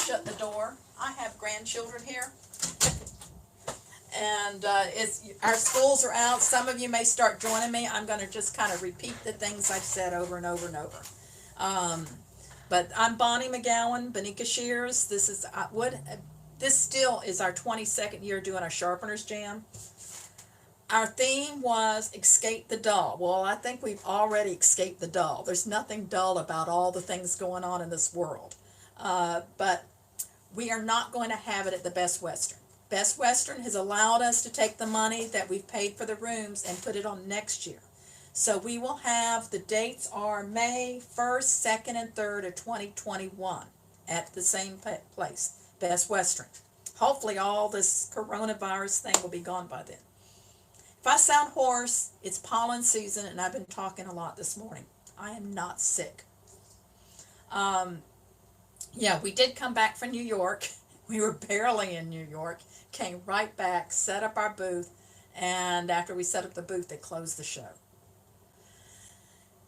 shut the door. I have grandchildren here, and our schools are out. Some of you may start joining me. I'm going to just kind of repeat the things I've said over and over and over. But I'm Bonnie McGowan, Bonika Shears. This still is our 22nd year doing our Sharpeners Jam. Our theme was escape the dull. Well, I think we've already escaped the dull. There's nothing dull about all the things going on in this world. But we are not going to have it at the Best Western. Best Western has allowed us to take the money that we've paid for the rooms and put it on next year. So we will have, the dates are May 1st, 2nd, and 3rd of 2021 at the same place, Best Western. Hopefully all this coronavirus thing will be gone by then. If I sound hoarse, it's pollen season, and I've been talking a lot this morning. I am not sick. Yeah, we did come back from New York. We were barely in New York, came right back, set up our booth, and after we set up the booth, they closed the show.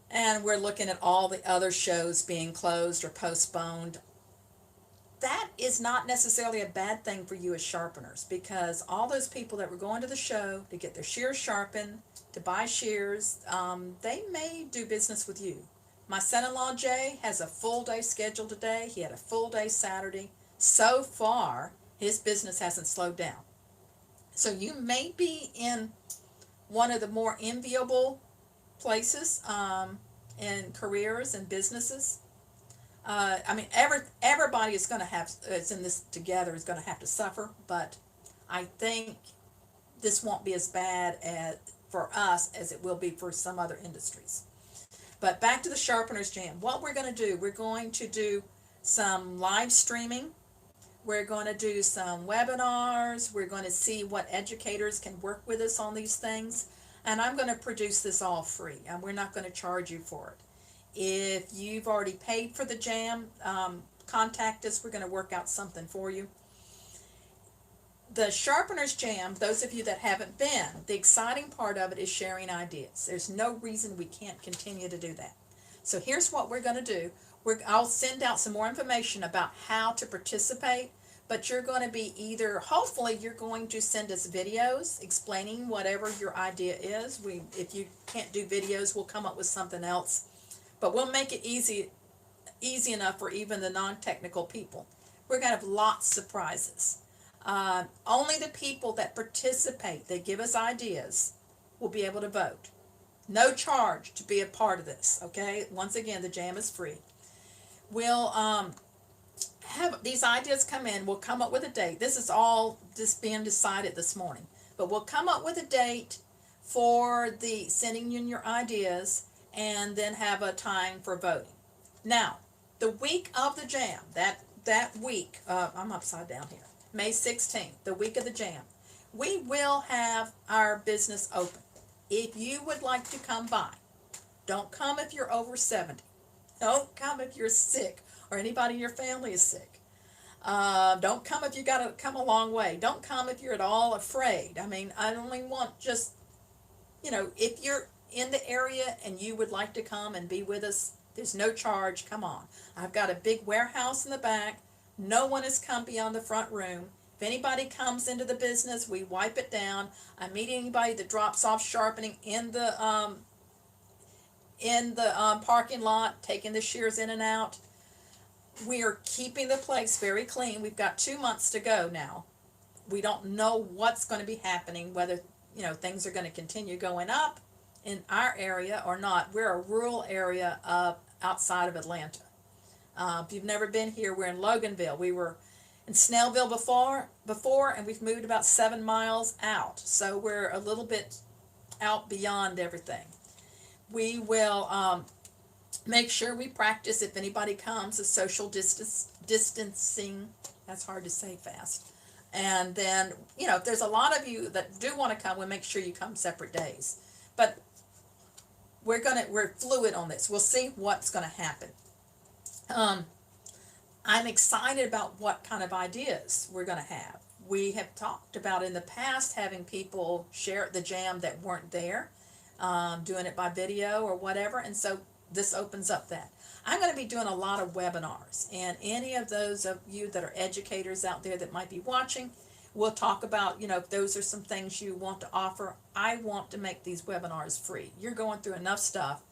And we're looking at all the other shows being closed or postponed. That is not necessarily a bad thing for you as sharpeners, because all those people that were going to the show to get their shears sharpened, to buy shears, they may do business with you. My son-in-law Jay has a full day schedule today. He had a full day Saturday. So far, his business hasn't slowed down. So you may be in one of the more enviable places in careers and businesses. I mean, everybody is going to have, is in this together, is going to have to suffer, but I think this won't be as bad for us as it will be for some other industries. But back to the Sharpeners Jam. What we're going to do, we're going to do some live streaming. We're going to do some webinars. We're going to see what educators can work with us on these things. And I'm going to produce this all free, and we're not going to charge you for it. If you've already paid for the jam, contact us. We're going to work out something for you. The Sharpeners Jam, those of you that haven't been, the exciting part of it is sharing ideas. There's no reason we can't continue to do that. So here's what we're going to do. I'll send out some more information about how to participate, but you're going to be either, hopefully you're going to send us videos explaining whatever your idea is. If you can't do videos, we'll come up with something else. But we'll make it easy enough for even the non-technical people. We're going to have lots of prizes. Only the people that participate, that give us ideas, will be able to vote. No charge to be a part of this, okay? Once again, the jam is free. We'll have these ideas come in. We'll come up with a date. This is all just being decided this morning. But we'll come up with a date for the sending in your ideas, and then have a time for voting. Now, the week of the jam, that week, I'm upside down here, May 16th, the week of the jam, we will have our business open. If you would like to come by, don't come if you're over 70. Don't come if you're sick or anybody in your family is sick. Don't come if you got to come a long way. Don't come if you're at all afraid. I mean, I only want just, if you're in the area and you would like to come and be with us, there's no charge. Come on. I've got a big warehouse in the back. No one has come beyond the front room. If anybody comes into the business, we wipe it down. I meet anybody that drops off sharpening in the parking lot, taking the shears in and out. We are keeping the place very clean. We've got 2 months to go now. We don't know what's going to be happening, whether things are going to continue going up in our area or not. We're a rural area outside of Atlanta. If you've never been here, we're in Loganville. We were in Snellville before, and we've moved about 7 miles out. So we're a little bit out beyond everything. We will make sure we practice, if anybody comes, a social distancing. That's hard to say fast. And then, if there's a lot of you that do want to come, we'll make sure you come separate days. But we're fluid on this. We'll see what's going to happen. I'm excited about what kind of ideas we're going to have. We have talked about in the past having people share the jam that weren't there, doing it by video or whatever, and so this opens up that. I'm going to be doing a lot of webinars, and any of those of you that are educators out there that might be watching, we'll talk about, if those are some things you want to offer. I want to make these webinars free. You're going through enough stuff.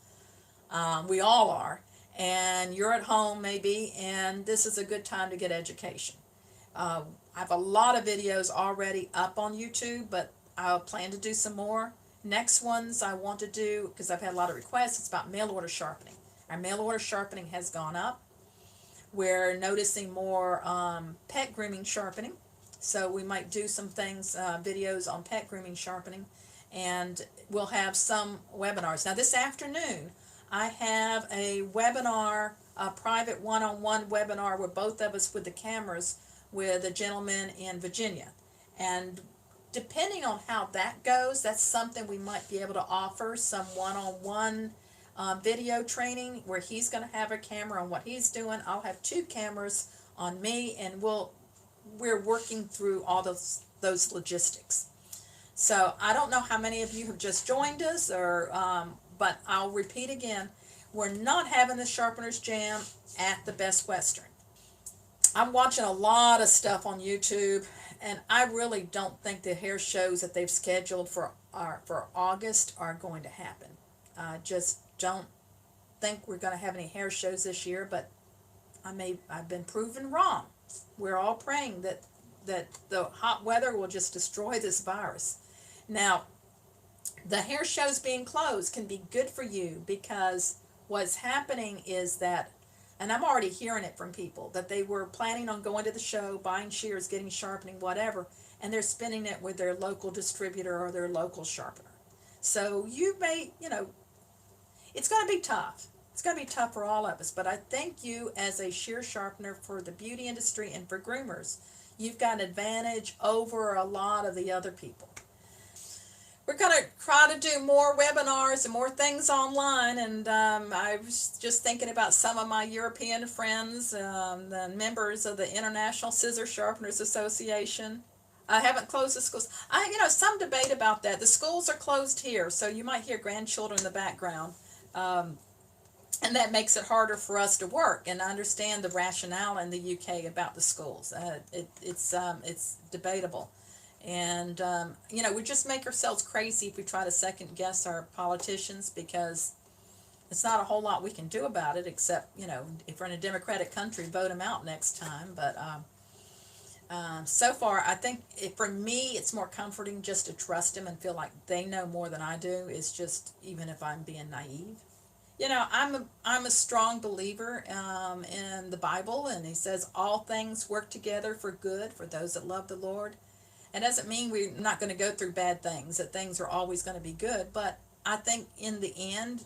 We all are, and you're at home maybe, and this is a good time to get education. I have a lot of videos already up on YouTube, but I'll plan to do some more. Next ones I want to do, because I've had a lot of requests, it's about mail order sharpening. Our mail order sharpening has gone up. We're noticing more pet grooming sharpening. So we might do some things, videos on pet grooming sharpening, and we'll have some webinars. Now this afternoon, I have a webinar, a private one-on-one webinar with both of us with the cameras with a gentleman in Virginia. And depending on how that goes, that's something we might be able to offer, some one-on-one video training where he's going to have a camera on what he's doing. I'll have 2 cameras on me, and we're working through all those logistics. So I don't know how many of you have just joined us, but I'll repeat again, we're not having the Sharpeners Jam at the Best Western. I'm watching a lot of stuff on YouTube, and I really don't think the hair shows that they've scheduled for August are going to happen. I just don't think we're going to have any hair shows this year, but I've been proven wrong. We're all praying that the hot weather will just destroy this virus. Now, the hair shows being closed can be good for you, because what's happening is that, and I'm already hearing it from people, that they were planning on going to the show, buying shears, getting sharpening, whatever, and they're spending it with their local distributor or their local sharpener. So you may, it's going to be tough. It's going to be tough for all of us, but I think you, as a shear sharpener for the beauty industry and for groomers, you've got an advantage over a lot of the other people. We're going to try to do more webinars and more things online, and I was just thinking about some of my European friends, the members of the International Scissor Sharpeners Association. I haven't closed the schools. Some debate about that. The schools are closed here, so you might hear grandchildren in the background. And that makes it harder for us to work, and I understand the rationale in the UK about the schools. It's debatable. And, we just make ourselves crazy if we try to second guess our politicians, because it's not a whole lot we can do about it, except, if we're in a democratic country, vote them out next time. But so far, I think for me, it's more comforting just to trust them and feel like they know more than I do. It's just, even if I'm being naive. I'm a strong believer in the Bible, and he says all things work together for good for those that love the Lord. It doesn't mean we're not going to go through bad things, that things are always going to be good, but I think in the end,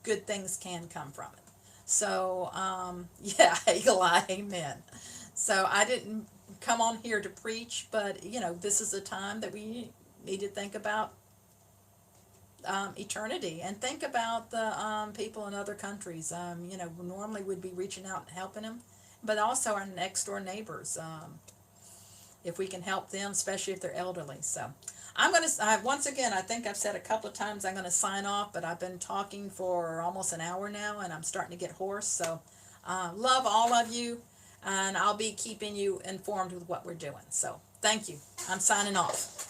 good things can come from it. So, yeah, Eli, amen. So I didn't come on here to preach, but, this is a time that we need to think about eternity, and think about the people in other countries. Normally we'd be reaching out and helping them, but also our next door neighbors, if we can help them, especially if they're elderly. So I'm going to, once again, I think I've said a couple of times I'm going to sign off, but I've been talking for almost an hour now, and I'm starting to get hoarse. So love all of you, and I'll be keeping you informed with what we're doing. So thank you. I'm signing off.